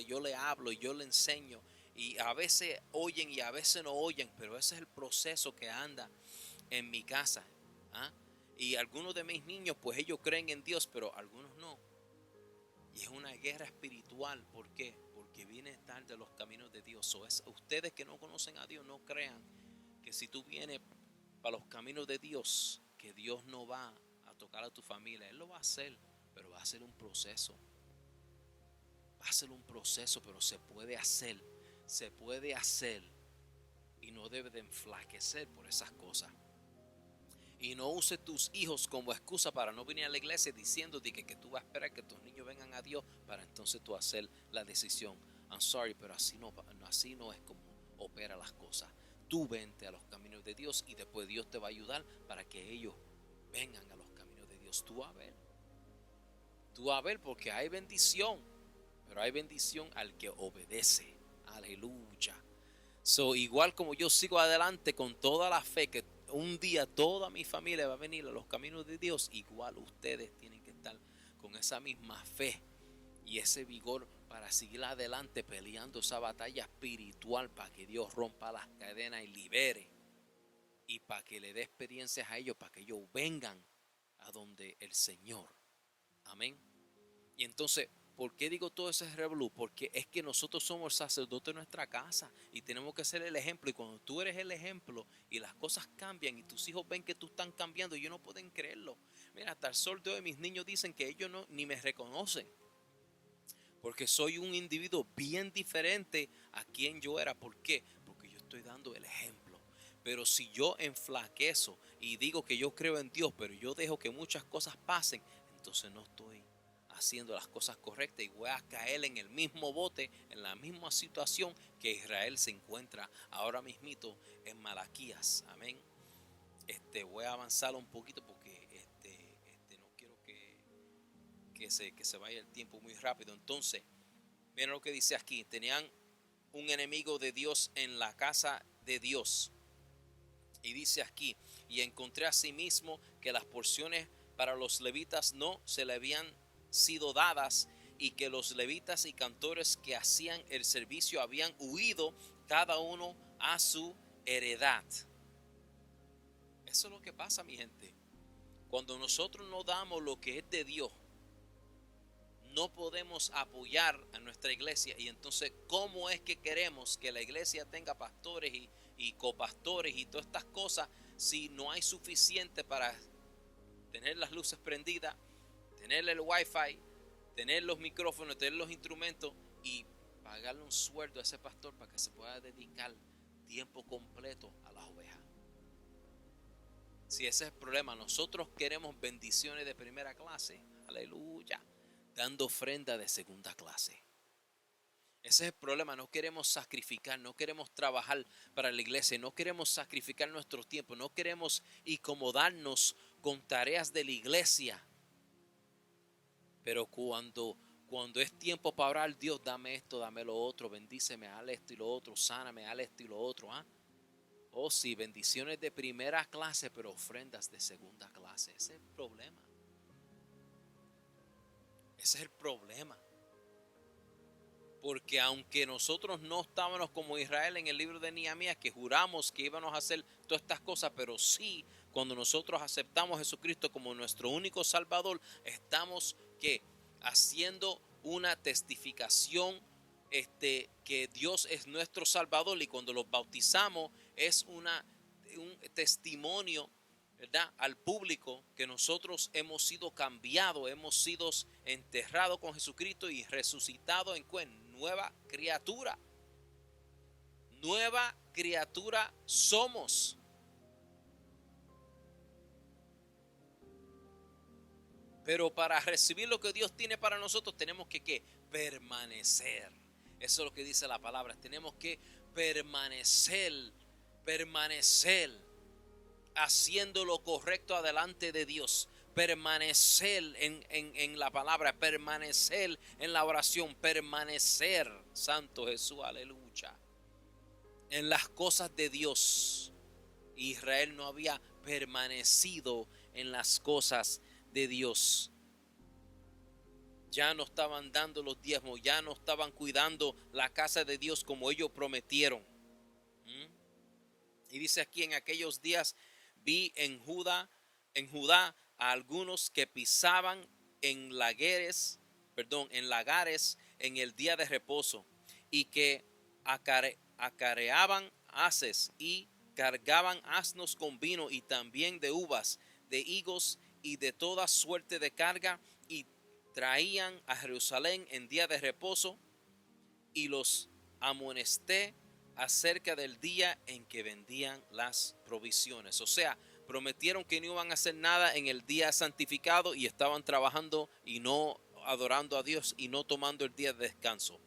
yo les hablo y yo les enseño, y a veces oyen y a veces no oyen, pero ese es el proceso que anda en mi casa. Y algunos de mis niños, pues ellos creen en Dios, pero algunos no. Y es una guerra espiritual. ¿Por qué? Porque viene tarde de los caminos de Dios. Ustedes que no conocen a Dios, no crean que si tú vienes para los caminos de Dios, que Dios no va a tocar a tu familia. Él lo va a hacer, pero va a ser un proceso. Va a ser un proceso, pero se puede hacer. Y no debe de enflaquecer por esas cosas. Y no use tus hijos como excusa para no venir a la iglesia diciéndote que tú vas a esperar que tus niños vengan a Dios para entonces tú hacer la decisión. I'm sorry, pero así no es como opera las cosas. Tú vente a los caminos de Dios y después Dios te va a ayudar para que ellos vengan a los caminos de Dios. Tú a ver, porque hay bendición, pero hay bendición al que obedece. Aleluya. Igual como yo sigo adelante con toda la fe que un día toda mi familia va a venir a los caminos de Dios, igual ustedes tienen que estar con esa misma fe y ese vigor para seguir adelante peleando esa batalla espiritual, para que Dios rompa las cadenas y libere, y para que le dé experiencias a ellos, para que ellos vengan a donde el Señor. Amén. Y entonces, ¿por qué digo todo ese revolú? Porque es que nosotros somos el sacerdote de nuestra casa y tenemos que ser el ejemplo. Y cuando tú eres el ejemplo y las cosas cambian y tus hijos ven que tú estás cambiando, ellos no pueden creerlo. Mira, hasta el sol de hoy mis niños dicen que ellos ni me reconocen, porque soy un individuo bien diferente a quien yo era. ¿Por qué? Porque yo estoy dando el ejemplo. Pero si yo enflaquezo y digo que yo creo en Dios, pero yo dejo que muchas cosas pasen, entonces no estoy haciendo las cosas correctas y voy a caer en el mismo bote, en la misma situación que Israel se encuentra ahora mismito en Malaquías. Amén. Voy a avanzar un poquito porque no quiero que se vaya el tiempo muy rápido. Entonces, miren lo que dice aquí. Tenían un enemigo de Dios en la casa de Dios. Y dice aquí: y encontré asimismo que las porciones para los levitas no se le habían sido dadas, y que los levitas y cantores que hacían el servicio habían huido cada uno a su heredad. Eso es lo que pasa, mi gente. Cuando nosotros no damos lo que es de Dios, no podemos apoyar a nuestra iglesia. Y entonces, ¿cómo es que queremos que la iglesia tenga pastores y copastores y todas estas cosas si no hay suficiente para tener las luces prendidas, tener el wifi, tener los micrófonos, tener los instrumentos y pagarle un sueldo a ese pastor para que se pueda dedicar tiempo completo a las ovejas? Si ese es el problema, nosotros queremos bendiciones de primera clase, aleluya, dando ofrenda de segunda clase. Ese es el problema. No queremos sacrificar, no queremos trabajar para la iglesia, no queremos sacrificar nuestro tiempo, no queremos incomodarnos con tareas de la iglesia. Pero cuando cuando es tiempo para orar, Dios, dame esto, dame lo otro, bendíceme, hazle esto y lo otro, sáname, hazle esto y lo otro. Oh, sí, bendiciones de primera clase, pero ofrendas de segunda clase. Ese es el problema. Ese es el problema. Porque aunque nosotros no estábamos como Israel en el libro de Nehemías, que juramos que íbamos a hacer todas estas cosas, pero sí, cuando nosotros aceptamos a Jesucristo como nuestro único Salvador, estamos haciendo una testificación que Dios es nuestro Salvador, y cuando los bautizamos es un testimonio, ¿verdad?, al público que nosotros hemos sido cambiados, hemos sido enterrados con Jesucristo y resucitados en nueva criatura. Nueva criatura somos. Pero para recibir lo que Dios tiene para nosotros tenemos que permanecer. Eso es lo que dice la palabra. Tenemos que permanecer haciendo lo correcto adelante de Dios. Permanecer en la palabra, permanecer en la oración, permanecer, Santo Jesús, aleluya, en las cosas de Dios. Israel no había permanecido en las cosas de Dios. Ya no estaban dando los diezmos, ya no estaban cuidando la casa de Dios como ellos prometieron. Y dice aquí: en aquellos días vi en Judá a algunos que pisaban en lagares en el día de reposo, y que acareaban haces y cargaban asnos con vino, y también de uvas, de higos y de toda suerte de carga, y traían a Jerusalén en día de reposo, y los amonesté acerca del día en que vendían las provisiones. O sea, prometieron que no iban a hacer nada en el día santificado y estaban trabajando y no adorando a Dios y no tomando el día de descanso.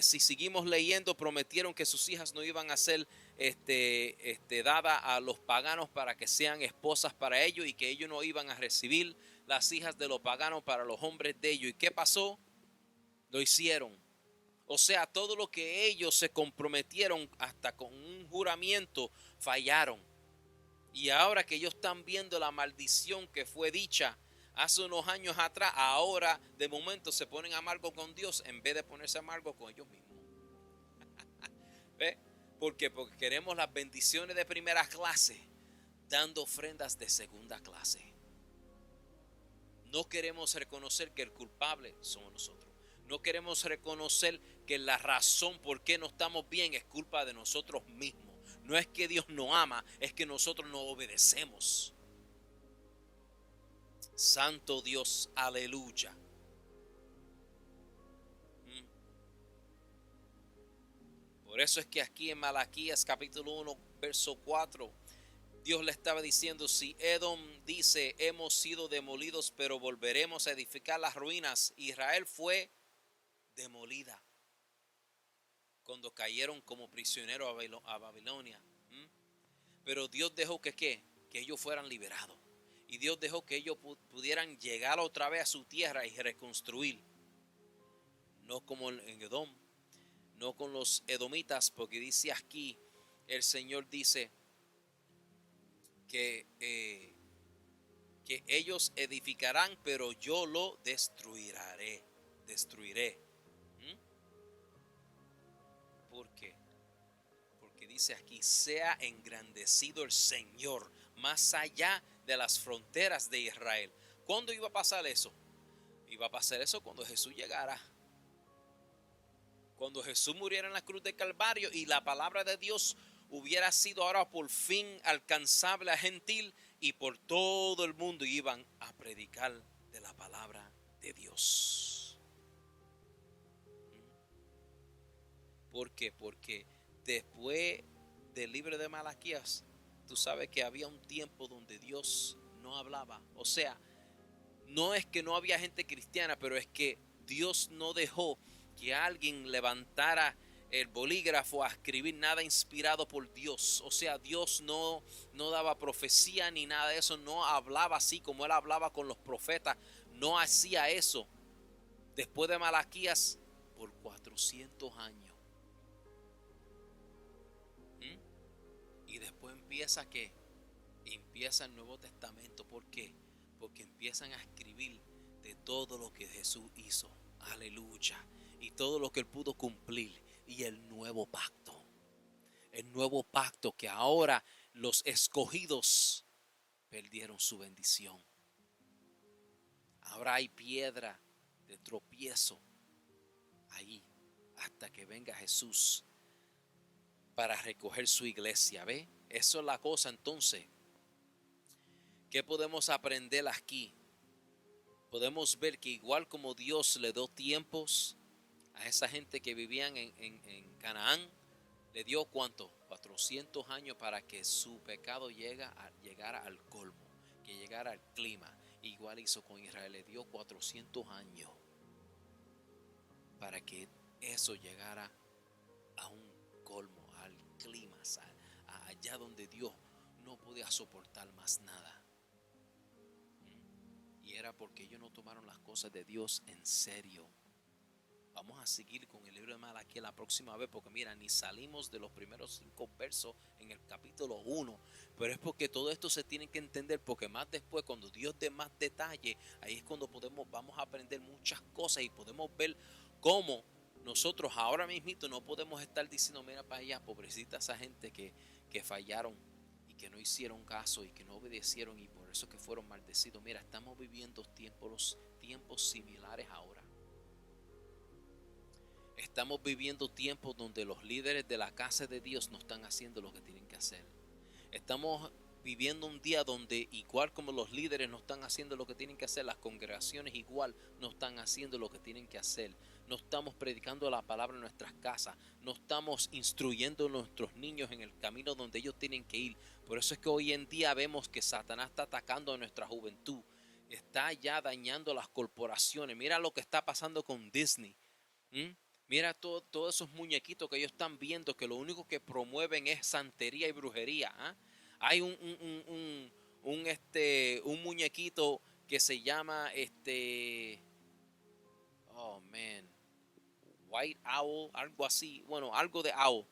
Si seguimos leyendo, prometieron que sus hijas no iban a ser dadas a los paganos para que sean esposas para ellos, y que ellos no iban a recibir las hijas de los paganos para los hombres de ellos. ¿Y qué pasó? Lo hicieron. O sea, todo lo que ellos se comprometieron hasta con un juramento, fallaron. Y ahora que ellos están viendo la maldición que fue dicha hace unos años atrás, ahora de momento se ponen amargos con Dios en vez de ponerse amargos con ellos mismos. ¿Ve? ¿Por qué? Porque queremos las bendiciones de primera clase, dando ofrendas de segunda clase. No queremos reconocer que el culpable somos nosotros. No queremos reconocer que la razón por qué no estamos bien es culpa de nosotros mismos. No es que Dios no ama, es que nosotros no obedecemos. Santo Dios, aleluya. Por eso es que aquí en Malaquías capítulo 1, verso 4, Dios le estaba diciendo: si Edom dice, hemos sido demolidos, pero volveremos a edificar las ruinas. Israel fue demolida cuando cayeron como prisioneros a Babilonia. Pero Dios dejó que ellos fueran liberados. Y Dios dejó que ellos pudieran llegar otra vez a su tierra y reconstruir. No como en Edom, no con los edomitas, porque dice aquí, el Señor dice que ellos edificarán, pero yo lo destruiré. ¿Por qué? Porque dice aquí: sea engrandecido el Señor más allá de las fronteras de Israel. ¿Cuándo iba a pasar eso? Iba a pasar eso cuando Jesús llegara. Cuando Jesús muriera en la cruz de Calvario y la palabra de Dios hubiera sido ahora por fin alcanzable a gentil, y por todo el mundo iban a predicar de la palabra de Dios. ¿Por qué? Porque después del libro de Malaquías, tú sabes que había un tiempo donde Dios no hablaba. O sea, no es que no había gente cristiana, pero es que Dios no dejó que alguien levantara el bolígrafo a escribir nada inspirado por Dios. O sea, Dios no daba profecía ni nada de eso. No hablaba así como Él hablaba con los profetas. No hacía eso. después de Malaquías, por 400 años. Y después empieza ¿qué? Empieza el Nuevo Testamento. ¿Por qué? Porque empiezan a escribir de todo lo que Jesús hizo. Aleluya. Y todo lo que Él pudo cumplir. Y el nuevo pacto. El nuevo pacto que ahora los escogidos perdieron su bendición. Ahora hay piedra de tropiezo ahí hasta que venga Jesús para recoger su iglesia. ¿Ve? Eso es la cosa. Entonces, ¿qué podemos aprender aquí? Podemos ver que igual como Dios le dio tiempos a esa gente que vivían en Canaán, le dio ¿cuánto? 400 años para que su pecado llegara al colmo, que llegara al clima. Igual hizo con Israel, le dio 400 años para que eso llegara a un colmo, al clima, allá donde Dios no podía soportar más nada. Y era porque ellos no tomaron las cosas de Dios en serio. Vamos a seguir con el libro de Malaquías la próxima vez, porque mira, ni salimos de los primeros 5 versos en el capítulo 1, pero es porque todo esto se tiene que entender, porque más después, cuando Dios dé más detalle, ahí es cuando vamos a aprender muchas cosas y podemos ver cómo nosotros ahora mismito no podemos estar diciendo, mira para allá, pobrecita esa gente que fallaron y que no hicieron caso y que no obedecieron y por eso que fueron maldecidos. Mira, estamos viviendo tiempos similares ahora. Estamos viviendo tiempos donde los líderes de la casa de Dios no están haciendo lo que tienen que hacer. Estamos viviendo un día donde igual como los líderes no están haciendo lo que tienen que hacer, las congregaciones igual no están haciendo lo que tienen que hacer. No estamos predicando la palabra en nuestras casas. No estamos instruyendo a nuestros niños en el camino donde ellos tienen que ir. Por eso es que hoy en día vemos que Satanás está atacando a nuestra juventud. Está ya dañando las corporaciones. Mira lo que está pasando con Disney. Mira todos esos muñequitos que ellos están viendo, que lo único que promueven es santería y brujería. Hay un muñequito que se llama oh man, White Owl, algo así. Bueno, algo de owl.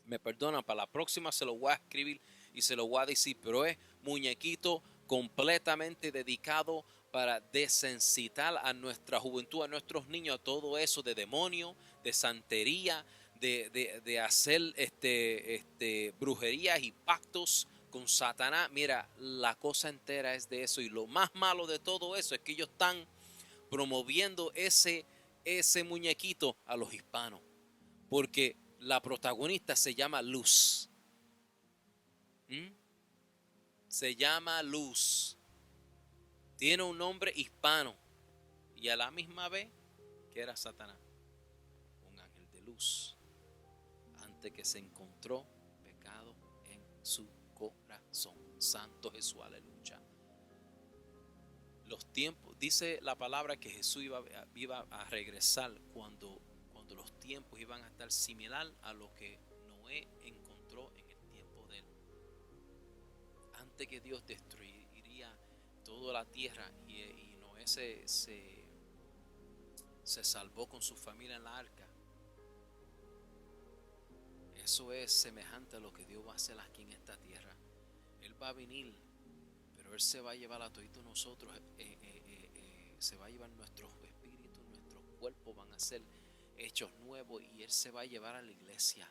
Me perdonan, para la próxima se lo voy a escribir y se lo voy a decir, pero es muñequito completamente dedicado para desensitar a nuestra juventud, a nuestros niños, a todo eso de demonio, de santería, de hacer brujerías y pactos con Satanás. Mira, la cosa entera es de eso, y lo más malo de todo eso es que ellos están promoviendo ese muñequito a los hispanos, porque la protagonista se llama Luz. Se llama Luz. Tiene un nombre hispano y a la misma vez que era Satanás, un ángel de luz, antes que se encontró pecado en su corazón. Santo Jesús, aleluya. Los tiempos, dice la palabra que Jesús iba a regresar cuando los tiempos iban a estar similar a lo que Noé encontró en el tiempo de él. Antes que Dios destruiría toda la tierra y Noé se salvó con su familia en la arca. Eso es semejante a lo que Dios va a hacer aquí en esta tierra. Él va a venir, pero Él se va a llevar a todos nosotros, se va a llevar nuestros espíritus, nuestros cuerpos van a ser hechos nuevos y Él se va a llevar a la iglesia,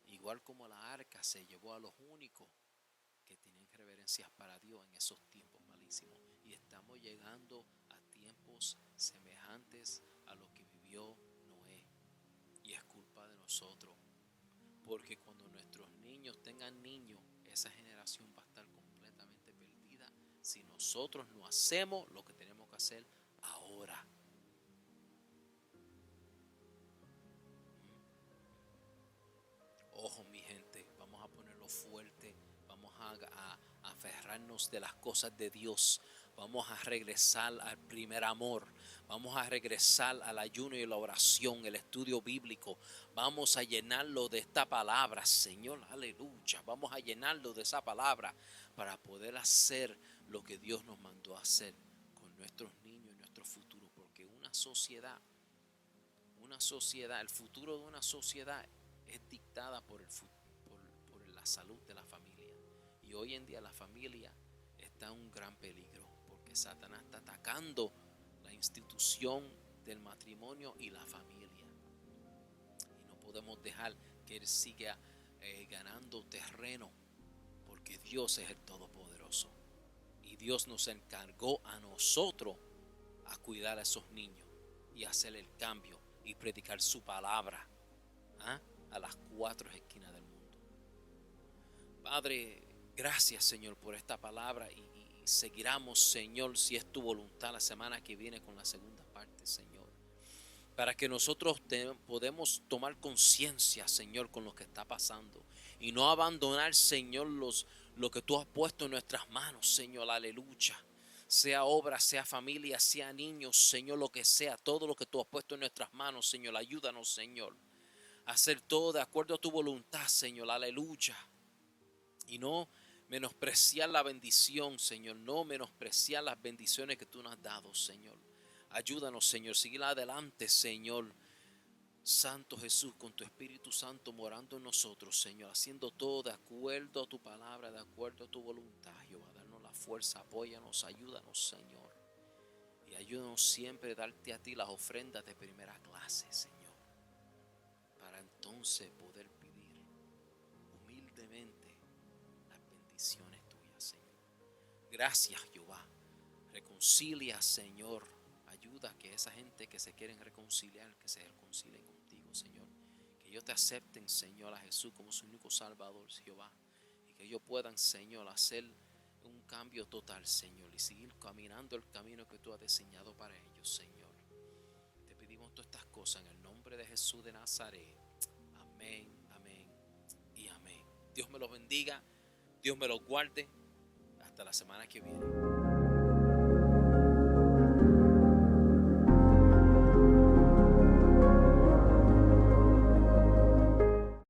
igual como la arca se llevó a los únicos que tienen reverencias para Dios en esos tiempos malísimos. Y estamos llegando a tiempos semejantes a lo que vivió Noé, y es culpa de nosotros, porque cuando nuestros niños tengan niños, esa generación va a estar completamente perdida si nosotros no hacemos lo que tenemos que hacer ahora. Ojo, mi gente, vamos a ponerlo fuerte, vamos a aferrarnos de las cosas de Dios, vamos a regresar al primer amor, vamos a regresar al ayuno y la oración, el estudio bíblico, vamos a llenarlo de esta palabra, Señor, aleluya, vamos a llenarlo de esa palabra para poder hacer lo que Dios nos mandó a hacer con nuestros niños y nuestro futuro, porque una una sociedad. Una sociedad, el futuro de una sociedad es dictada por la salud de la familia. Y hoy en día la familia está en un gran peligro porque Satanás está atacando la institución del matrimonio y la familia. Y no podemos dejar que él siga ganando terreno porque Dios es el Todopoderoso. Y Dios nos encargó a nosotros a cuidar a esos niños y hacer el cambio y predicar su palabra a las 4 esquinas del mundo. Padre, gracias, Señor, por esta palabra y seguiremos, Señor, si es tu voluntad, la semana que viene con la segunda parte, Señor, para que nosotros podemos tomar conciencia, Señor, con lo que está pasando y no abandonar, Señor, lo que tú has puesto en nuestras manos, Señor, aleluya. Sea obra, sea familia, sea niños, Señor, lo que sea, todo lo que tú has puesto en nuestras manos, Señor, ayúdanos, Señor, a hacer todo de acuerdo a tu voluntad, Señor, aleluya. Y no menospreciar la bendición, Señor, no menospreciar las bendiciones que tú nos has dado, Señor. Ayúdanos, Señor, seguir adelante, Señor. Santo Jesús, con tu Espíritu Santo morando en nosotros, Señor, haciendo todo de acuerdo a tu palabra, de acuerdo a tu voluntad, Jehová. Darnos la fuerza, apóyanos, ayúdanos, Señor. Y ayúdanos siempre a darte a ti las ofrendas de primera clase, Señor, para entonces poder pedir humildemente las bendiciones tuyas, Señor. Gracias, Jehová. Reconcilia, Señor. Ayuda a que esa gente que se quieren reconciliar, que se reconcilien contigo, Señor. Que ellos te acepten, Señor, a Jesús como su único Salvador, Jehová. Y que ellos puedan, Señor, hacer un cambio total, Señor, y seguir caminando el camino que tú has diseñado para ellos, Señor. Te pedimos todas estas cosas en el nombre de Jesús de Nazaret. Amén, amén y amén. Dios me los bendiga, Dios me los guarde. Hasta la semana que viene.